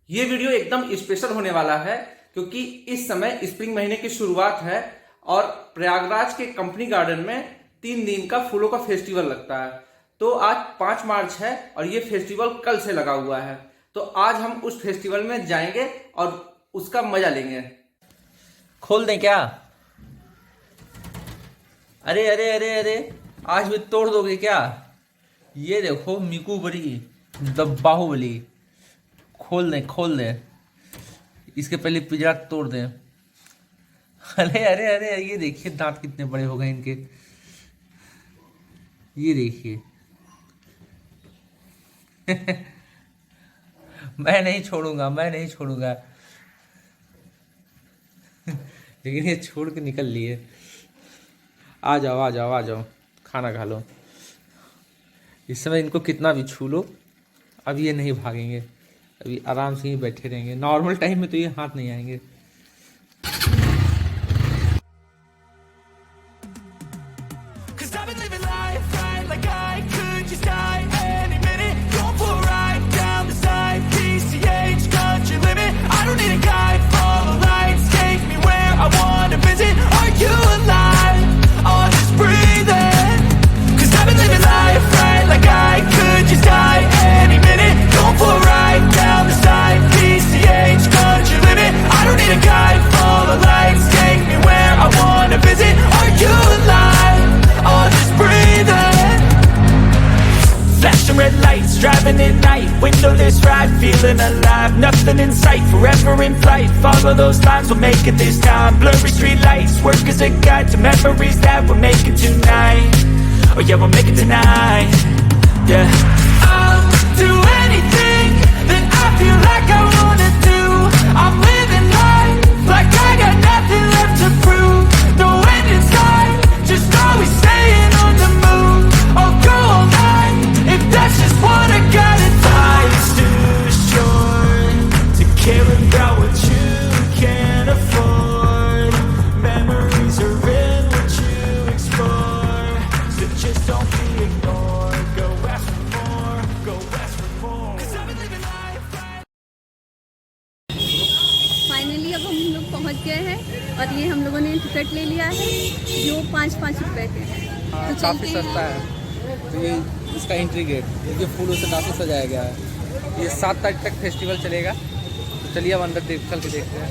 ये वीडियो एकदम स्पेशल होने वाला है क्योंकि इस समय स्प्रिंग महीने की शुरुआत है और प्रयागराज के कंपनी गार्डन में 3 दिन का फूलों का फेस्टिवल लगता है। तो आज 5 मार्च है और ये फेस्टिवल कल से लगा हुआ है। तो आज हम उस फेस्टिवल में जाएंगे और उसका मजा लेंगे। खोल दें क्या? अरे अरे अरे अरे, आज भी तोड़ दोगे क्या? ये देखो मिकू बड़ी द बाहुबली। खोल दें इसके पहले पिंजरा तोड़ दें। अरे अरे अरे, ये देखिए दांत कितने बड़े हो गए इनके। ये देखिए मैं नहीं छोड़ूंगा लेकिन ये छोड़ के निकल लिए। आ जाओ खाना खा लो। इस समय इनको कितना भी छू लो, अब ये नहीं भागेंगे, अभी आराम से ही बैठे रहेंगे। नॉर्मल टाइम में तो ये हाथ नहीं आएंगे। Driving at night, windowless ride, feeling alive. Nothing in sight, forever in flight. Follow those lines, we'll make it this time. Blurry street lights, work as a guide to memories that we're making tonight. Oh yeah, we'll make it tonight. Yeah. I'll do anything that I feel like I wanna do. I'm living life like I got nothing left to prove. No end in sight, just always staying on the move. I'll go all night if that's just what I gotta do. Life's too short to care about what you can't afford. Memories are in what you explore, so just don't be ignored. Go ask for more, go ask for more. 'Cause I've been living life right. Finally अब हम लोग पहुंच गए हैं और ये हम लोगों ने टिकट ले लिया है जो 5-5 रुपए के हैं। हाँ, तो काफ़ी सस्ता है। तो ये इसका एंट्री गेट, ये फूलों से काफ़ी सजाया गया है। ये 7 तारीख तक फेस्टिवल चलेगा। तो चलिए अब अंदर चल के देखते हैं।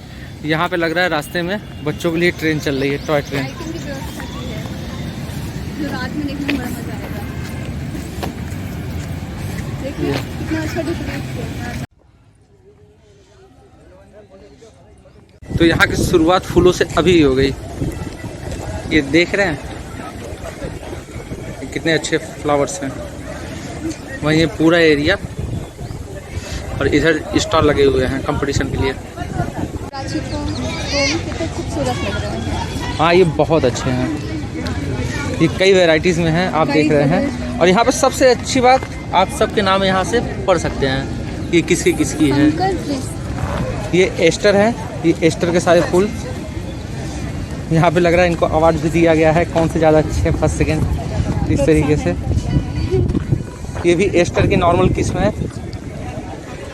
काफ़ी अच्छे यहाँ पे लग रहा है रास्ते में बच्चों के लिए ट्रेन चल रही है, टॉय ट्रेन। लाइटिंग की व्यवस्था की है जो रात में देखने में बड़ा मजा आएगा। देखिए कितना अच्छा डेकोरेट किया है। तो यहाँ की शुरुआत फूलों से अभी हो गई। ये देख रहे हैं कितने अच्छे फ्लावर्स हैं। वहीं ये पूरा एरिया और इधर स्टॉल लगे हुए हैं कंपटीशन के लिए। कितने खूबसूरत लग रहे हैं। हाँ, ये बहुत अच्छे हैं। ये कई वैरायटीज़ में हैं, आप देख रहे हैं। और यहाँ पर सबसे अच्छी बात, आप सबके नाम यहाँ से पढ़ सकते हैं कि किसकी है। ये एस्टर है, ये एस्टर के सारे फूल। यहाँ पे लग रहा है इनको अवार्ड भी दिया गया है, कौन से ज़्यादा अच्छे हैं, फर्स्ट सेकेंड, इस तरीके से। ये भी एस्टर की नॉर्मल किस्म है।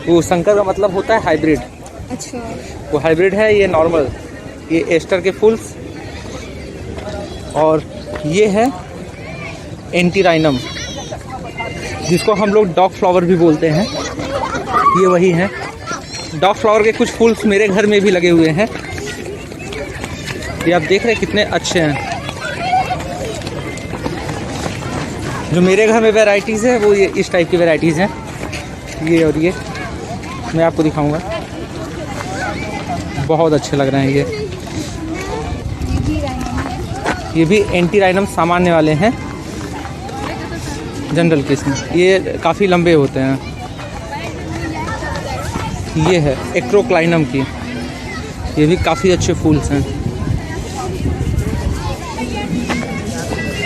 वो शंकर का मतलब होता है हाइब्रिड। अच्छा, वो हाइब्रिड है, ये नॉर्मल। ये एस्टर के फूल्स। और ये है एंटीराइनम, जिसको हम लोग डॉग फ्लावर भी बोलते हैं। ये वही है। डॉग फ्लावर के कुछ फूल्स मेरे घर में भी लगे हुए हैं। ये आप देख रहे हैं कितने अच्छे हैं। जो मेरे घर में वैरायटीज़ है वो ये इस टाइप की वैरायटीज़ हैं। ये और ये मैं आपको दिखाऊंगा, बहुत अच्छे लग रहे हैं। ये भी एंटीराइनम सामान्य वाले हैं, जनरल किस्म। ये काफ़ी लंबे होते हैं। ये है एक्ट्रोक्लाइनम की, ये भी काफ़ी अच्छे फूल्स हैं।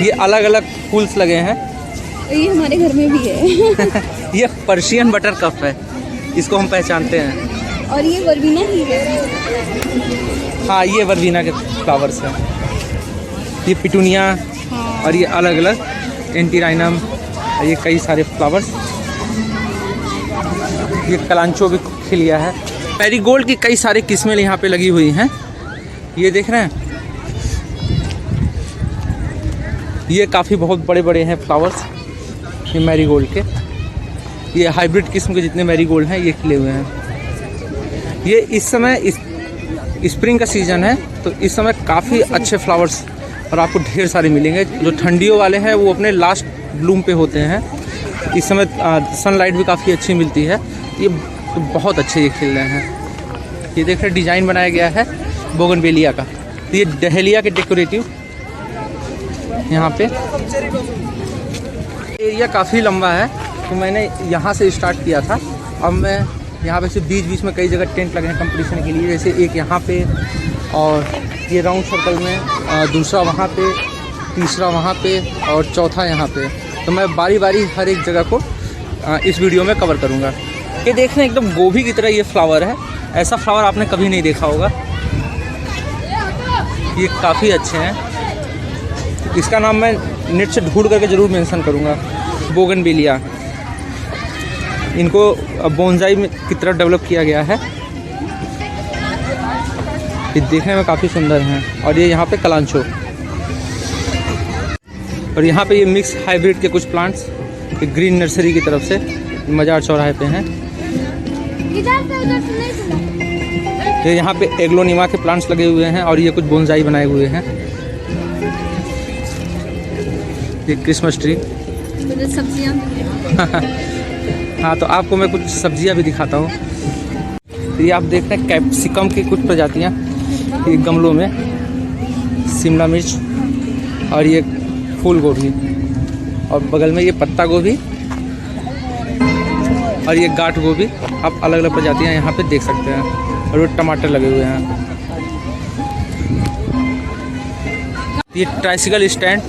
ये अलग अलग फूल्स लगे हैं। ये हमारे घर में भी है। ये पर्शियन बटर कप है, इसको हम पहचानते हैं। और ये वर्बीना ही है। हाँ, ये वर्बीना के फ्लावर्स हैं। ये पिटूनिया और ये अलग अलग एंटीराइनम, ये कई सारे फ्लावर्स। ये कलांचो भी खिल गया है। मैरीगोल्ड की कई सारी किस्में यहाँ पे लगी हुई हैं। ये देख रहे हैं, ये काफ़ी बहुत बड़े बड़े हैं फ्लावर्स ये मैरीगोल्ड के। ये हाइब्रिड किस्म के जितने मैरीगोल्ड हैं ये खिले हुए हैं। ये इस समय स्प्रिंग का सीज़न है, तो इस समय काफ़ी अच्छे फ्लावर्स और आपको ढेर सारे मिलेंगे। जो ठंडियों वाले हैं वो अपने लास्ट ब्लूम पे होते हैं। इस समय सनलाइट भी काफ़ी अच्छी मिलती है। ये तो बहुत अच्छे ये खिल रहे हैं। ये देख रहे डिज़ाइन बनाया गया है बोगनवेलिया का। ये डहेलिया के डेकोरेटिव यहाँ पे। एरिया काफ़ी लंबा है, तो मैंने यहाँ से स्टार्ट किया था। अब मैं यहाँ पे सिर्फ बीच बीच में कई जगह टेंट लगे हैं कंपटीशन के लिए। जैसे एक यहाँ पे, और ये राउंड सर्कल में दूसरा वहाँ पे, तीसरा वहाँ पे और चौथा यहाँ पे। तो मैं बारी बारी हर एक जगह को इस वीडियो में कवर करूँगा। ये देख रहे हैं एकदम गोभी की तरह ये फ्लावर है। ऐसा फ्लावर आपने कभी नहीं देखा होगा। ये काफ़ी अच्छे हैं। इसका नाम मैं नेट से ढूंढ करके ज़रूर मेंशन करूँगा, बोगनवेलिया। इनको बोनसाई की तरह डेवलप किया गया है। ये देखने में काफ़ी सुंदर हैं। और ये यहाँ पे कलांचो, और यहाँ पे ये मिक्स हाइब्रिड के कुछ प्लांट्स ये ग्रीन नर्सरी की तरफ से मजार चौराहे पे हैं। ये यहाँ पे एग्लोनिमा के प्लांट्स लगे हुए हैं और ये कुछ बोनसाई बनाए हुए हैं। ये क्रिसमस ट्री। सब्जियाँ। हाँ, तो आपको मैं कुछ सब्जियाँ भी दिखाता हूँ। ये आप देख रहे हैं कैप्सिकम की कुछ प्रजातियाँ ये गमलों में, शिमला मिर्च और ये फूल गोभी, और बगल में ये पत्ता गोभी और ये गांठ गोभी। आप अलग अलग प्रजातियाँ यहाँ पे देख सकते हैं। और वो टमाटर लगे हुए हैं। ये ट्राइसिकल स्टैंड,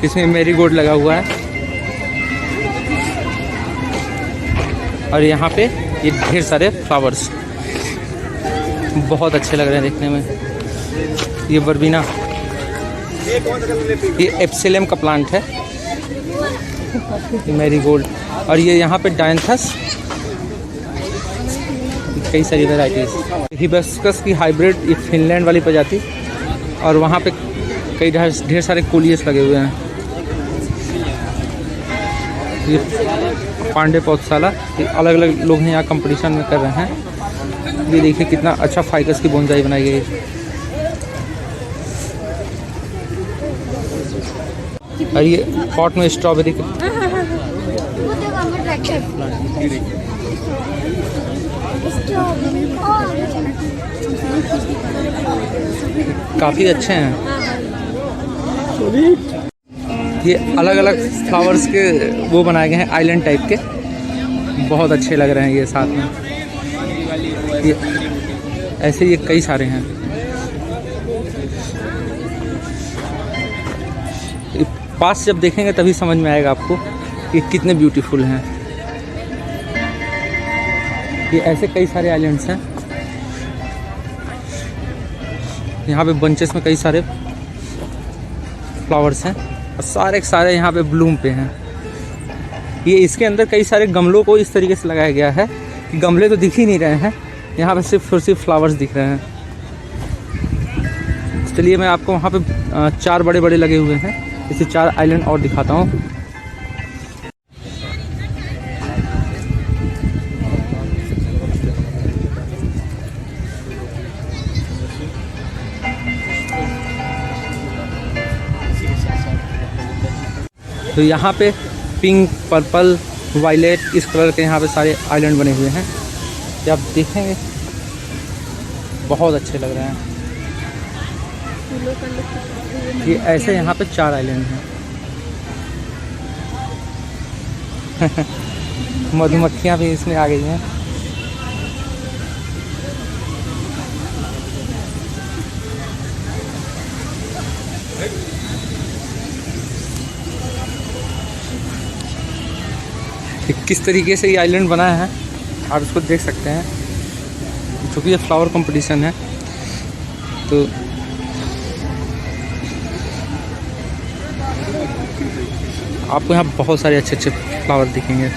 इसमें मैरीगोल्ड लगा हुआ है। और यहाँ पे ये ढेर सारे फ्लावर्स बहुत अच्छे लग रहे हैं देखने में। ये वर्बीना, ये एप्सिलम का प्लांट है। ये मैरीगोल्ड, और ये यहाँ पे डायंथस, कई सारी वेराइटीज़। हिबिस्कस की हाइब्रिड, ये फिनलैंड वाली प्रजाति। और वहाँ पे कई ढेर सारे कोलियस लगे हुए हैं। ये पांडे पौधशाला, ये अलग अलग लोग हैं यहाँ कंपटीशन में कर रहे हैं। ये देखिए कितना अच्छा फाइकस की बोनसाई बनाई गई है। और ये पॉट में स्ट्रॉबेरी के काफ़ी अच्छे हैं। ये अलग अलग फ्लावर्स के वो बनाए गए हैं आइलैंड टाइप के, बहुत अच्छे लग रहे हैं ये साथ में। ये ऐसे ये कई सारे हैं। पास जब देखेंगे तभी समझ में आएगा आपको कि कितने ब्यूटीफुल हैं। ये ऐसे कई सारे आइलैंड्स हैं। यहाँ पे बंचेस में कई सारे फ्लावर्स हैं और सारे के सारे यहाँ पे ब्लूम पे हैं। ये इसके अंदर कई सारे गमलों को इस तरीके से लगाया गया है कि गमले तो दिख ही नहीं रहे हैं, यहाँ पे सिर्फ और सिर्फ फ्लावर्स दिख रहे हैं। चलिए मैं आपको वहाँ पे 4 बड़े बड़े लगे हुए हैं, इसे 4 आइलैंड और दिखाता हूँ। तो यहाँ पे पिंक, पर्पल, वायलेट इस कलर के यहाँ पे सारे आइलैंड बने हुए हैं। ये आप देखेंगे बहुत अच्छे लग रहे हैं। ये ऐसे यहाँ पे 4 आइलैंड हैं। मधुमक्खियाँ भी इसमें आ गई हैं। किस तरीके से ये आइलैंड बना है आप इसको देख सकते हैं। क्योंकि ये फ्लावर कंपटीशन है तो आपको यहाँ बहुत सारे अच्छे अच्छे फ्लावर दिखेंगे।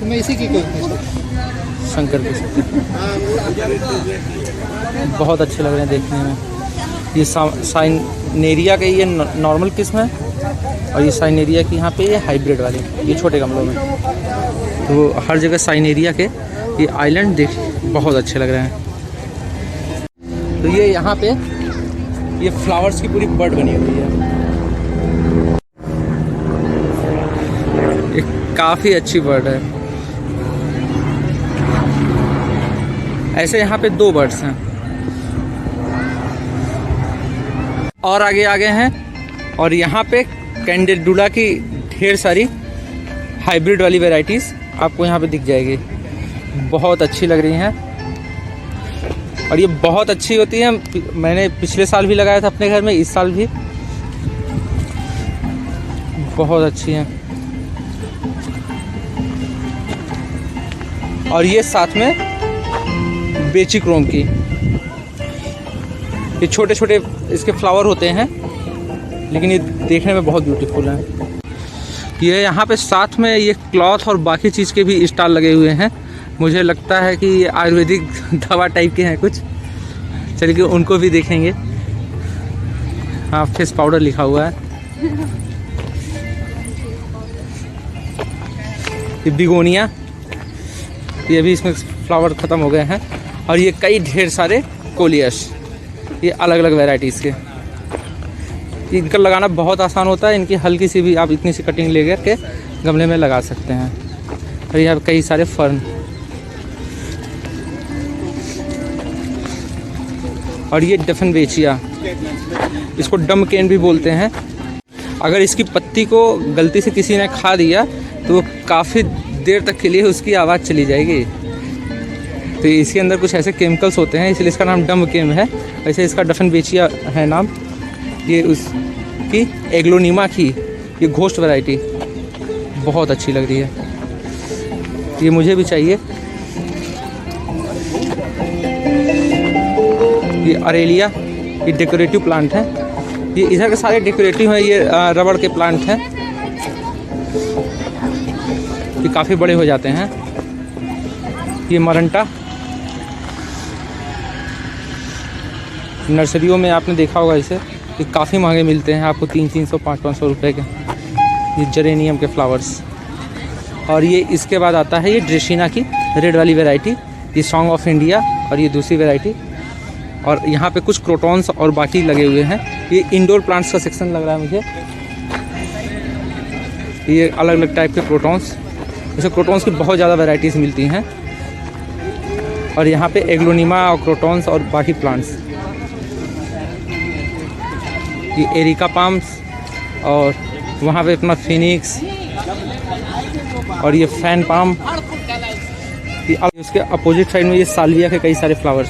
मैं इसी की शंकर के बहुत अच्छे लग रहे हैं देखने में। ये साइनेरिया के ये नॉर्मल किस्म है और ये साइनेरिया की यहाँ पे ये हाइब्रिड वाले ये छोटे गमलों में। तो हर जगह साइनेरिया के ये आइलैंड देख बहुत अच्छे लग रहे हैं। तो ये यहाँ पे ये फ्लावर्स की पूरी बर्ड बनी हुई है। ये काफ़ी अच्छी बर्ड है। ऐसे यहाँ पे 2 बर्ड्स हैं और आगे आगे हैं। और यहाँ पे कैंडेडुला की ढेर सारी हाइब्रिड वाली वैरायटीज़ आपको यहाँ पे दिख जाएगी। बहुत अच्छी लग रही हैं और ये बहुत अच्छी होती है। मैंने पिछले साल भी लगाया था अपने घर में, इस साल भी बहुत अच्छी हैं। और ये साथ में बेची क्रोम की ये छोटे छोटे इसके फ्लावर होते हैं लेकिन ये देखने में बहुत ब्यूटीफुल है। ये यहाँ पे साथ में ये क्लॉथ और बाकी चीज़ के भी स्टॉल लगे हुए हैं। मुझे लगता है कि ये आयुर्वेदिक दवा टाइप के हैं कुछ। चलिए उनको भी देखेंगे। हाँ, फेस पाउडर लिखा हुआ है। ये बिगोनिया ये भी इसमें फ्लावर ख़त्म हो गए हैं। और ये कई ढेर सारे कोलियस ये अलग अलग वैरायटीज़ के। इनका लगाना बहुत आसान होता है। इनकी हल्की सी भी आप इतनी सी कटिंग ले के गमले में लगा सकते हैं। और यहाँ कई सारे फर्न और ये डफनबेचिया इसको डम केन भी बोलते हैं। अगर इसकी पत्ती को गलती से किसी ने खा दिया तो वो काफ़ी देर तक के लिए उसकी आवाज़ चली जाएगी। तो इसके अंदर कुछ ऐसे केमिकल्स होते हैं इसलिए इसका नाम डम केम है। वैसे इसका डफनबेचिया है नाम। ये उसकी एग्लोनिमा की ये घोस्ट वैरायटी बहुत अच्छी लग रही है। ये मुझे भी चाहिए। ये अरेलिया ये डेकोरेटिव प्लांट है। ये इधर के सारे डेकोरेटिव हैं। ये रबड़ के प्लांट हैं। ये काफ़ी बड़े हो जाते हैं। ये मरंटा नर्सरियों में आपने देखा होगा इसे। ये काफ़ी महंगे मिलते हैं आपको 300, 500 रुपये के। ये जेरेनियम के फ्लावर्स। और ये इसके बाद आता है ये ड्रेसिना की रेड वाली वैरायटी। ये सॉन्ग ऑफ इंडिया और ये दूसरी वैरायटी। और यहाँ पे कुछ क्रोटॉन्स और बाकी लगे हुए हैं। ये इंडोर प्लांट्स का सेक्शन लग रहा है मुझे। ये अलग अलग टाइप के क्रोटॉन्स। जैसे क्रोटॉन्स की बहुत ज़्यादा वैरायटीज़ मिलती हैं। और यहाँ पे एग्लोनिमा और क्रोटॉन्स और बाकी प्लांट्स। ये एरिका पाम्स और वहाँ पे अपना फिनिक्स और ये फैन पाम। उसके अपोजिट साइड में ये साल्विया के कई सारे फ्लावर्स।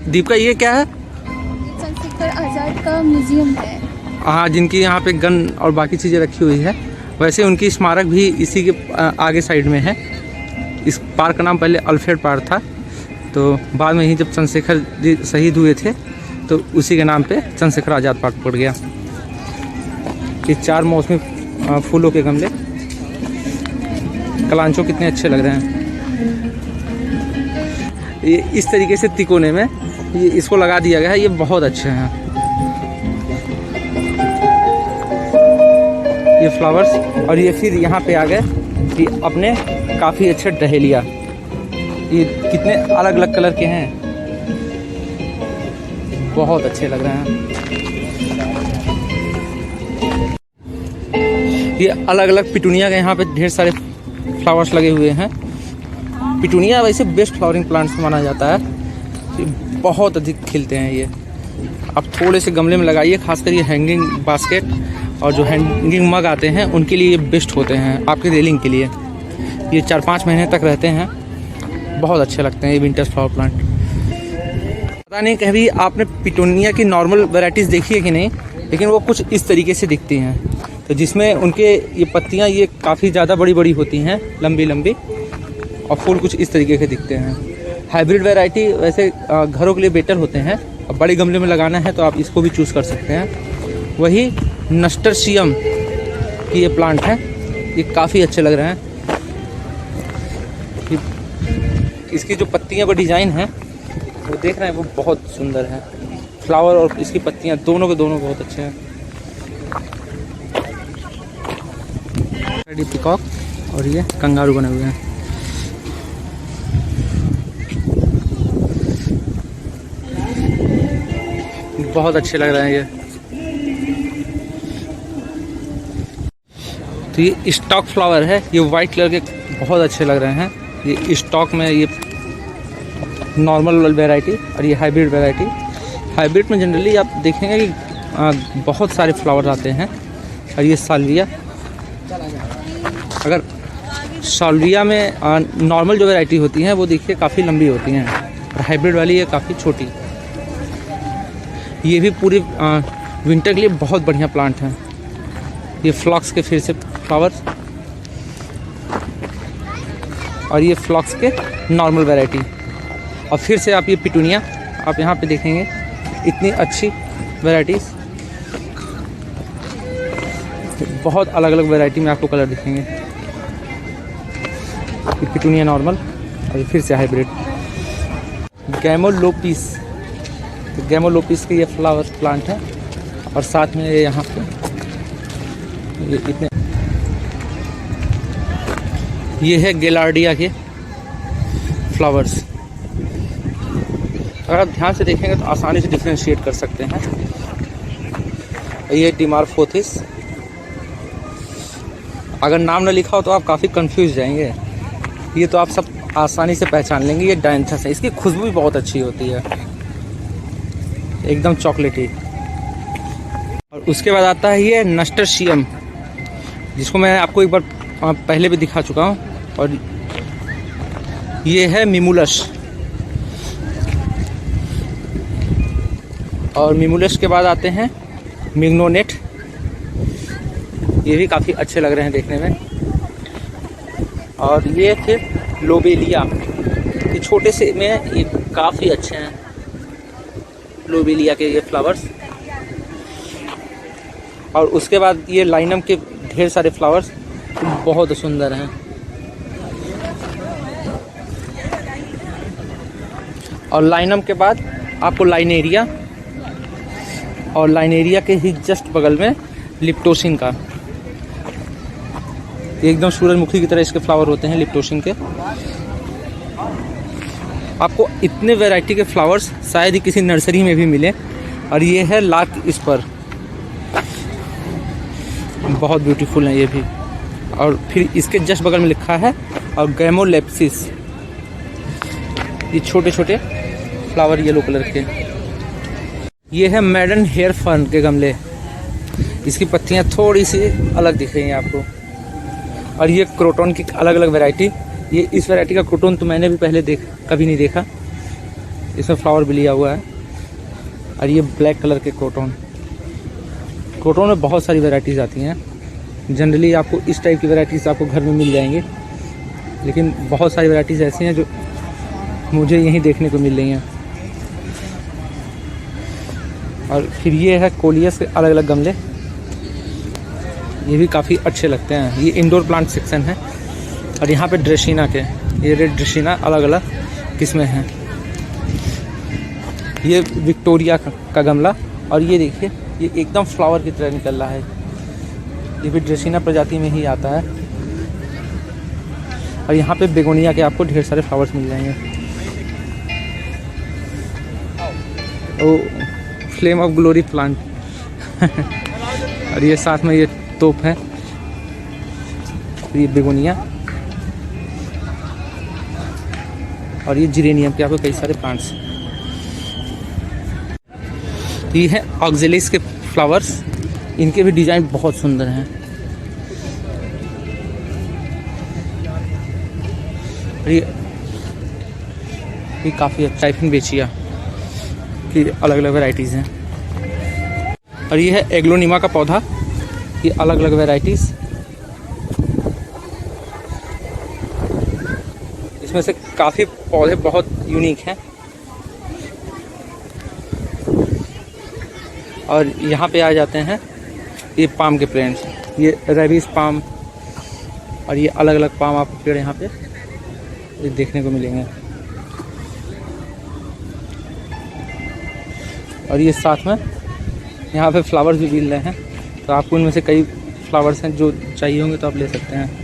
दीपिका ये क्या है? चंद्रशेखर आज़ाद का म्यूजियम है। हाँ, जिनकी यहाँ पे गन और बाकी चीज़ें रखी हुई है। वैसे उनकी स्मारक भी इसी के आगे साइड में है। इस पार्क का नाम पहले अल्फ्रेड पार्क था, तो बाद में ही जब चंद्रशेखर जी शहीद हुए थे तो उसी के नाम पे चंद्रशेखर आज़ाद पार्क पड़ गया। ये 4 मौसमी फूलों के गमले। कलांचो कितने अच्छे लग रहे हैं। ये इस तरीके से तिकोने में ये इसको लगा दिया गया है। ये बहुत अच्छे हैं ये फ्लावर्स। और ये फिर यहाँ पे आ गए कि अपने काफ़ी अच्छे डहेलिया। ये कितने अलग अलग कलर के हैं। बहुत अच्छे लग रहे हैं। ये अलग अलग पिटूनिया के यहाँ पे ढेर सारे फ्लावर्स लगे हुए हैं। पिटूनिया वैसे बेस्ट फ्लावरिंग प्लांट्स माना जाता है, ये बहुत अधिक खिलते हैं। ये आप थोड़े से गमले में लगाइए, खासकर ये हैंगिंग बास्केट और जो हैंगिंग मग आते हैं उनके लिए ये बेस्ट होते हैं, आपके रेलिंग के लिए। ये 4-5 महीने तक रहते हैं, बहुत अच्छे लगते हैं ये विंटर फ्लावर प्लांट। पता नहीं कभी आपने पिटूनिया की नॉर्मल वैरायटीज़ देखी है कि नहीं, लेकिन वो कुछ इस तरीके से दिखती हैं। तो जिसमें उनके ये पत्तियाँ ये काफ़ी ज़्यादा बड़ी बड़ी होती हैं, लंबी लंबी, और फूल कुछ इस तरीके के दिखते हैं। हाइब्रिड वैरायटी वैसे घरों के लिए बेटर होते हैं। अब बड़े गमले में लगाना है तो आप इसको भी चूज़ कर सकते हैं। वही नस्टरशियम की ये प्लांट है, ये काफ़ी अच्छे लग रहे हैं। इसकी जो पत्तियां का डिज़ाइन है वो देख रहे हैं, वो बहुत सुंदर है। फ्लावर और इसकी पत्तियां दोनों के दोनों बहुत अच्छे हैं। पिकॉक और ये कंगारू बने हुए हैं। बहुत अच्छे लग रहे हैं ये। तो ये स्टॉक फ्लावर है, ये वाइट कलर के बहुत अच्छे लग रहे हैं। ये स्टॉक में ये नॉर्मल वैरायटी और ये हाइब्रिड वैरायटी। हाइब्रिड में जनरली आप देखेंगे कि बहुत सारे फ्लावर आते हैं। और ये साल्विया, अगर साल्विया में नॉर्मल जो वैरायटी होती हैं वो देखिए काफ़ी लंबी होती हैं, और हाइब्रिड वाली ये काफ़ी छोटी। ये भी पूरे विंटर के लिए बहुत बढ़िया प्लांट हैं। ये फ्लॉक्स के फिर से फ्लावर्स, और ये फ्लॉक्स के नॉर्मल वैरायटी। और फिर से आप ये पिटूनिया आप यहाँ पे देखेंगे, इतनी अच्छी वैराइटीज़, बहुत अलग अलग वैरायटी में आपको कलर दिखेंगे। ये पिटूनिया नॉर्मल और ये फिर से हाइब्रिड। गैमोलोपिस, तो गैमोलोपिस के ये फ्लावर प्लांट है। और साथ में ये यहाँ पे ये इतने, ये है गेलार्डिया के फ्लावर्स। अगर आप ध्यान से देखेंगे तो आसानी से डिफ्रेंशिएट कर सकते हैं। ये डिमार्फोथिस, अगर नाम न लिखा हो तो आप काफ़ी कंफ्यूज जाएंगे। ये तो आप सब आसानी से पहचान लेंगे, ये डायंथस है। इसकी खुशबू भी बहुत अच्छी होती है, एकदम चॉकलेटी। और उसके बाद आता है ये नस्टरशियम, जिसको मैं आपको एक बार पहले भी दिखा चुका हूँ। और ये है मिमुलस, और मिमुलस के बाद आते हैं मिग्नोनेट। ये भी काफ़ी अच्छे लग रहे हैं देखने में। और ये फिर लोबेलिया, ये छोटे से में ये काफ़ी अच्छे हैं लोबेलिया के ये फ्लावर्स। और उसके बाद ये लाइनम के ढेर सारे फ्लावर्स बहुत सुंदर हैं। और लाइनम के बाद आपको लाइनेरिया, और लाइनेरिया के ही जस्ट बगल में लिप्टोसिन का, एकदम सूरजमुखी की तरह इसके फ्लावर होते हैं लिप्टोसिन के। आपको इतने वैरायटी के फ्लावर्स शायद ही किसी नर्सरी में भी मिले। और ये है लार्क स्पर, बहुत ब्यूटीफुल है ये भी। और फिर इसके जस्ट बगल में लिखा है और गैमोलेप्सिस, ये छोटे छोटे फ्लावर येलो कलर के। ये है मैडन हेयर फर्न के गमले, इसकी पत्तियां थोड़ी सी अलग दिख रही हैं आपको। और ये क्रोटन की अलग अलग वैरायटी, ये इस वैरायटी का क्रोटन तो मैंने भी पहले कभी नहीं देखा, इसमें फ्लावर भी लिया हुआ है। और ये ब्लैक कलर के क्रोटन में बहुत सारी वैरायटीज़ आती हैं। जनरली आपको इस टाइप की वैरायटीज़ आपको घर में मिल जाएंगे, लेकिन बहुत सारी वैरायटीज़ ऐसी हैं जो मुझे यहीं देखने को मिल रही हैं। और फिर ये है कोलियस के अलग अलग गमले, ये भी काफ़ी अच्छे लगते हैं। ये इंडोर प्लांट सेक्शन है। और यहाँ पे ड्रेसिना के, ये रेड ड्रेसिना अलग अलग किस्में हैं। ये विक्टोरिया का गमला, और ये देखिए ये एकदम फ्लावर की तरह निकल रहा है। ये भी ड्रेसिना प्रजाति में ही आता है। और यहाँ पे बेगोनिया के आपको ढेर सारे फ्लावर्स मिल जाएंगे। तो फ्लेम ऑफ ग्लोरी प्लांट। और ये साथ में ये तोप है, ये बेगोनिया, और ये जिरेनियम के आपको कई सारे प्लांट्स। ये है ऑक्जेलिस के फ्लावर्स, इनके भी डिजाइन बहुत सुंदर हैं। ये काफ़ी अच्छा टाइफिन बेचिया की अलग अलग वैरायटीज़ हैं। और ये है एग्लोनिमा का पौधा, ये अलग अलग वैरायटीज़, इसमें से काफ़ी पौधे बहुत यूनिक हैं। और यहाँ पे आ जाते हैं ये पाम के प्लांट्स, ये रेबिस पाम, और ये अलग अलग पाम आपको पेड़ यहाँ पे ये देखने को मिलेंगे। और ये साथ में यहाँ पे फ्लावर्स भी मिल रहे हैं, तो आपको इनमें से कई फ्लावर्स हैं जो चाहिए होंगे तो आप ले सकते हैं।